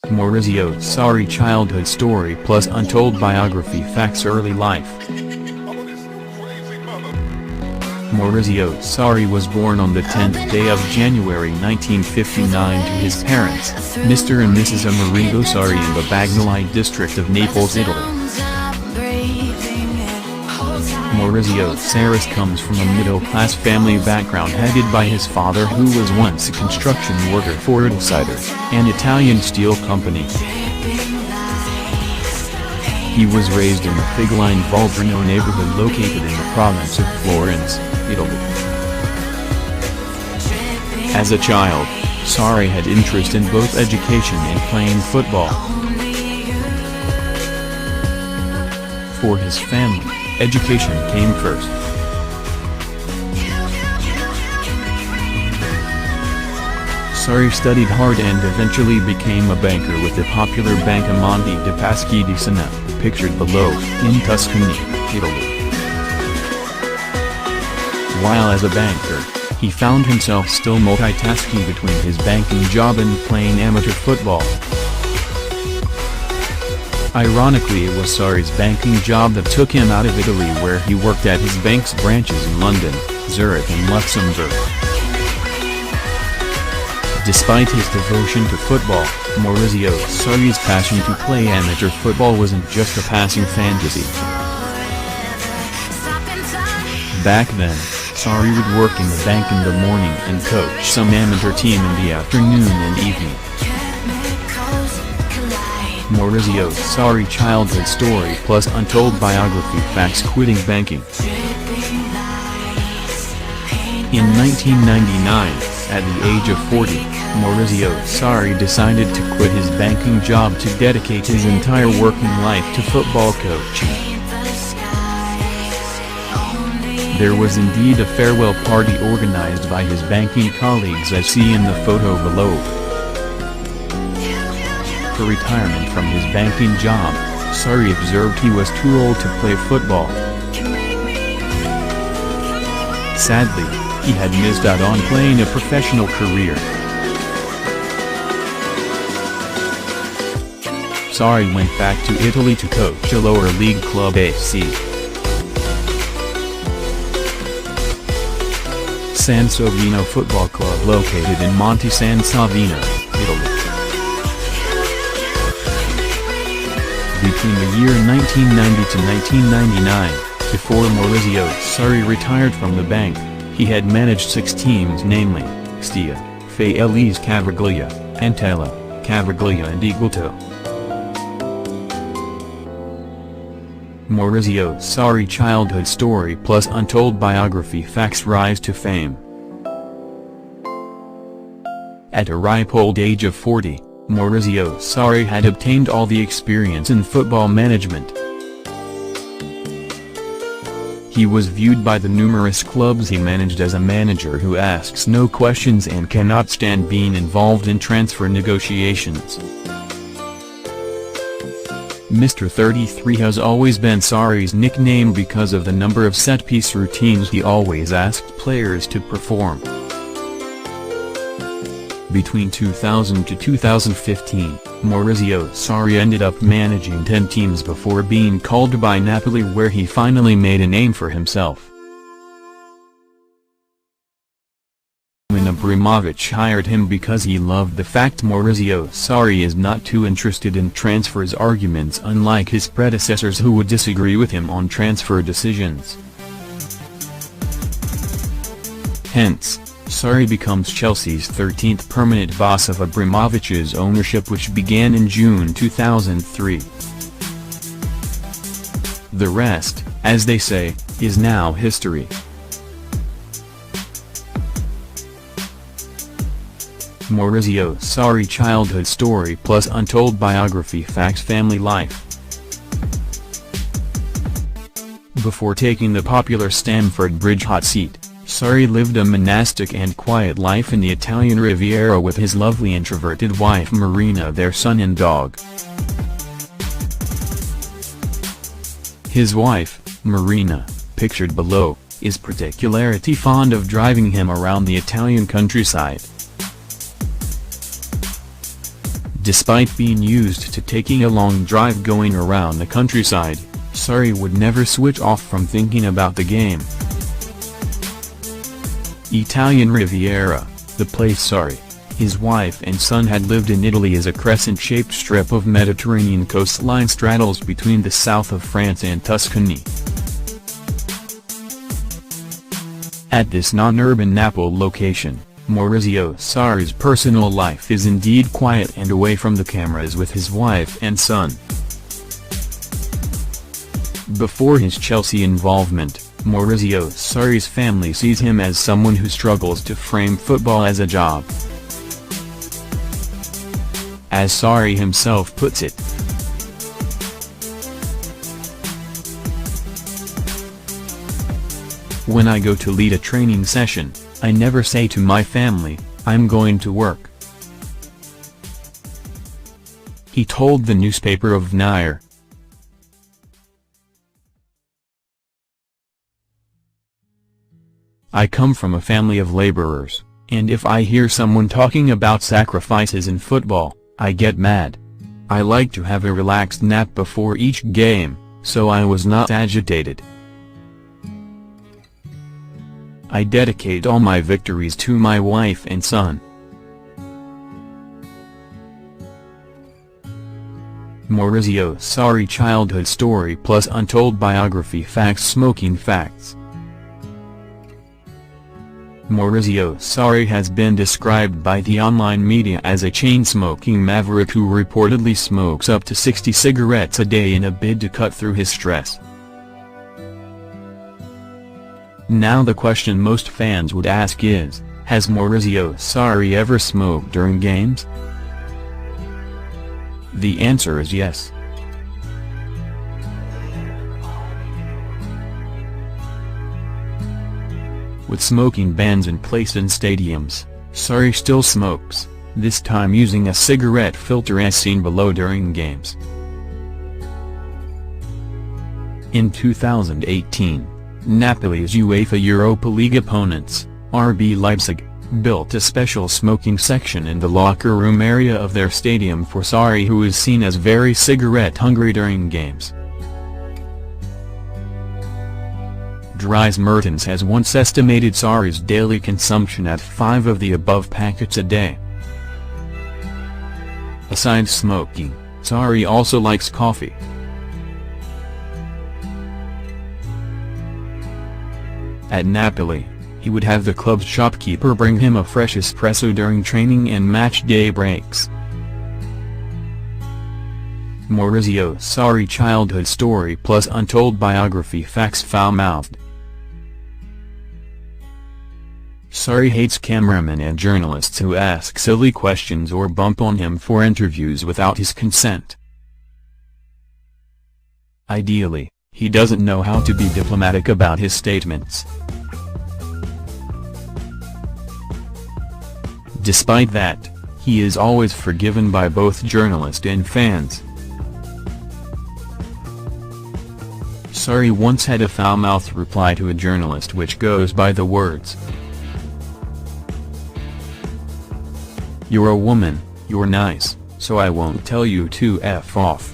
Maurizio Sarri childhood story plus untold biography facts early life. Maurizio Sarri was born on the 10th day of January 1959 to his parents, Mr. and Mrs. Amerigo Sarri in the Bagnoli district of Naples, Italy. Maurizio Sarri comes from a middle-class family background headed by his father, who was once a construction worker for Italsider, an Italian steel company. He was raised in the Figline Voldrano neighborhood located in the province of Florence, Italy. As a child, Sarri had interest in both education and playing football. For his family, education came first. Sarri studied hard and eventually became a banker with the popular Banca Monte dei Paschi di Siena, pictured below, in Tuscany, Italy. While as a banker, he found himself still multitasking between his banking job and playing amateur football. Ironically, it was Sarri's banking job that took him out of Italy, where he worked at his bank's branches in London, Zurich and Luxembourg. Despite his devotion to football, Maurizio Sarri's passion to play amateur football wasn't just a passing fantasy. Back then, Sarri would work in the bank in the morning and coach some amateur team in the afternoon and evening. Maurizio Sarri childhood story plus untold biography facts quitting banking. In 1999, at the age of 40, Maurizio Sarri decided to quit his banking job to dedicate his entire working life to football coaching. There was indeed a farewell party organized by his banking colleagues, as seen in the photo below. For retirement from his banking job, Sarri observed he was too old to play football. Sadly, he had missed out on playing a professional career. Sarri went back to Italy to coach a lower league club, AC San Savino Football Club, located in Monte San Savino, Italy. Between the year 1990 to 1999, before Maurizio Sarri retired from the bank, he had managed 6 teams, namely, Stia, Faielese Cavaglia, Antella, Cavaglia and Igualto. Maurizio Sarri childhood story plus untold biography facts rise to fame. At a ripe old age of 40, Maurizio Sarri had obtained all the experience in football management. He was viewed by the numerous clubs he managed as a manager who asks no questions and cannot stand being involved in transfer negotiations. Mr. 33 has always been Sarri's nickname because of the number of set-piece routines he always asked players to perform. Between 2000 to 2015, Maurizio Sarri ended up managing 10 teams before being called by Napoli, where he finally made a name for himself. When Abramovich hired him because he loved the fact Maurizio Sarri is not too interested in transfers arguments, unlike his predecessors who would disagree with him on transfer decisions. Hence, Sarri becomes Chelsea's 13th permanent boss of Abramovich's ownership, which began in June 2003. The rest, as they say, is now history. Maurizio Sarri childhood story plus untold biography facts family life. Before taking the popular Stamford Bridge hot seat, Sarri lived a monastic and quiet life in the Italian Riviera with his lovely introverted wife Marina, their son and dog. His wife, Marina, pictured below, is particularly fond of driving him around the Italian countryside. Despite being used to taking a long drive going around the countryside, Sarri would never switch off from thinking about the game. Italian Riviera, the place Sarri, his wife and son had lived in Italy as a crescent-shaped strip of Mediterranean coastline straddles between the south of France and Tuscany. At this non-urban Naples location, Maurizio Sarri's personal life is indeed quiet and away from the cameras with his wife and son. Before his Chelsea involvement, Maurizio Sarri's family sees him as someone who struggles to frame football as a job. As Sarri himself puts it, "When I go to lead a training session, I never say to my family, I'm going to work," he told the newspaper of Nair. "I come from a family of laborers, and if I hear someone talking about sacrifices in football, I get mad. I like to have a relaxed nap before each game, so I was not agitated. I dedicate all my victories to my wife and son." Maurizio Sarri childhood story plus untold biography facts. Smoking facts. Maurizio Sarri has been described by the online media as a chain-smoking maverick who reportedly smokes up to 60 cigarettes a day in a bid to cut through his stress. Now the question most fans would ask is, has Maurizio Sarri ever smoked during games? The answer is yes. With smoking bans in place in stadiums, Sarri still smokes, this time using a cigarette filter as seen below during games. In 2018, Napoli's UEFA Europa League opponents, RB Leipzig, built a special smoking section in the locker room area of their stadium for Sarri, who is seen as very cigarette-hungry during games. Dries Mertens has once estimated Sarri's daily consumption at 5 of the above packets a day. Aside smoking, Sarri also likes coffee. At Napoli, he would have the club's shopkeeper bring him a fresh espresso during training and match day breaks. Maurizio Sarri childhood story plus untold biography facts. Foul-mouthed. Sarri hates cameramen and journalists who ask silly questions or bump on him for interviews without his consent. Ideally, he doesn't know how to be diplomatic about his statements. Despite that, he is always forgiven by both journalists and fans. Sarri once had a foul-mouthed reply to a journalist which goes by the words, "You're a woman, you're nice, so I won't tell you to F off."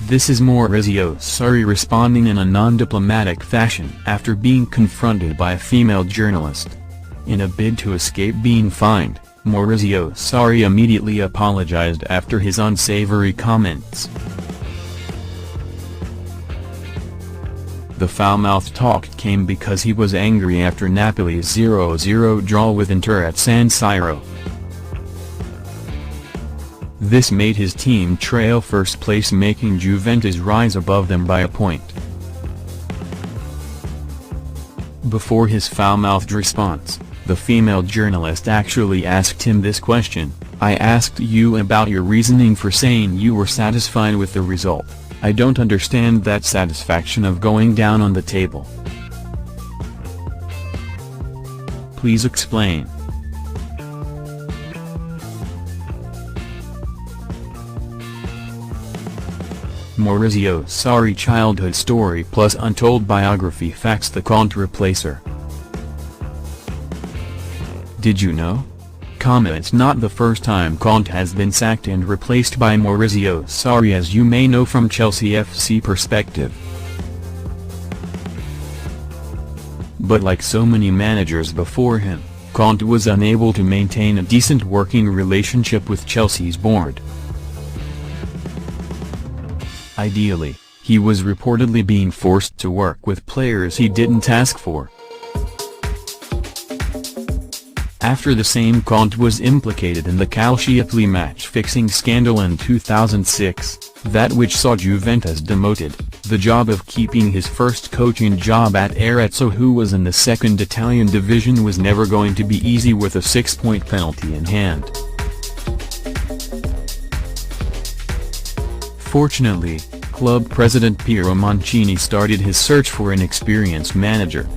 This is Maurizio Sarri responding in a non-diplomatic fashion after being confronted by a female journalist. In a bid to escape being fined, Maurizio Sarri immediately apologized after his unsavory comments. The foul-mouthed talk came because he was angry after Napoli's 0-0 draw with Inter at San Siro. This made his team trail first place, making Juventus rise above them by a point. Before his foul-mouthed response, the female journalist actually asked him this question, "I asked you about your reasoning for saying you were satisfied with the result. I don't understand that satisfaction of going down on the table. Please explain." Maurizio Sarri childhood story plus untold biography facts. The Conte replacer. Did you know? It's not the first time Conte has been sacked and replaced by Maurizio Sarri, as you may know from Chelsea FC perspective. But like so many managers before him, Conte was unable to maintain a decent working relationship with Chelsea's board. Ideally, he was reportedly being forced to work with players he didn't ask for. After the same Conte was implicated in the Calciopoli match-fixing scandal in 2006, that which saw Juventus demoted, the job of keeping his first coaching job at Arezzo, who was in the second Italian division, was never going to be easy with a 6-point penalty in hand. Fortunately, club president Piero Mancini started his search for an experienced manager.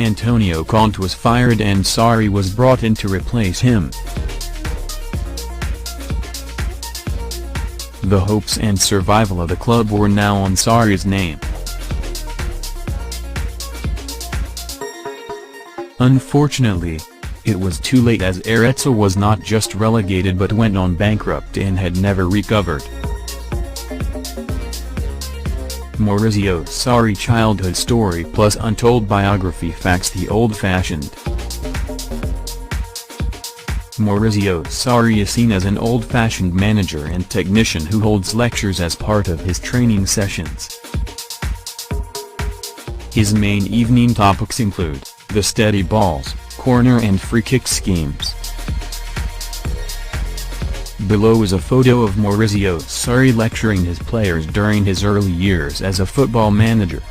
Antonio Conte was fired and Sarri was brought in to replace him. The hopes and survival of the club were now on Sarri's name. Unfortunately, it was too late, as Arezzo was not just relegated but went on bankrupt and had never recovered. Maurizio Sarri childhood story plus untold biography facts: the old-fashioned. Maurizio Sarri is seen as an old-fashioned manager and technician who holds lectures as part of his training sessions. His main evening topics include the steady balls, corner and free kick schemes. Below is a photo of Maurizio Sarri lecturing his players during his early years as a football manager.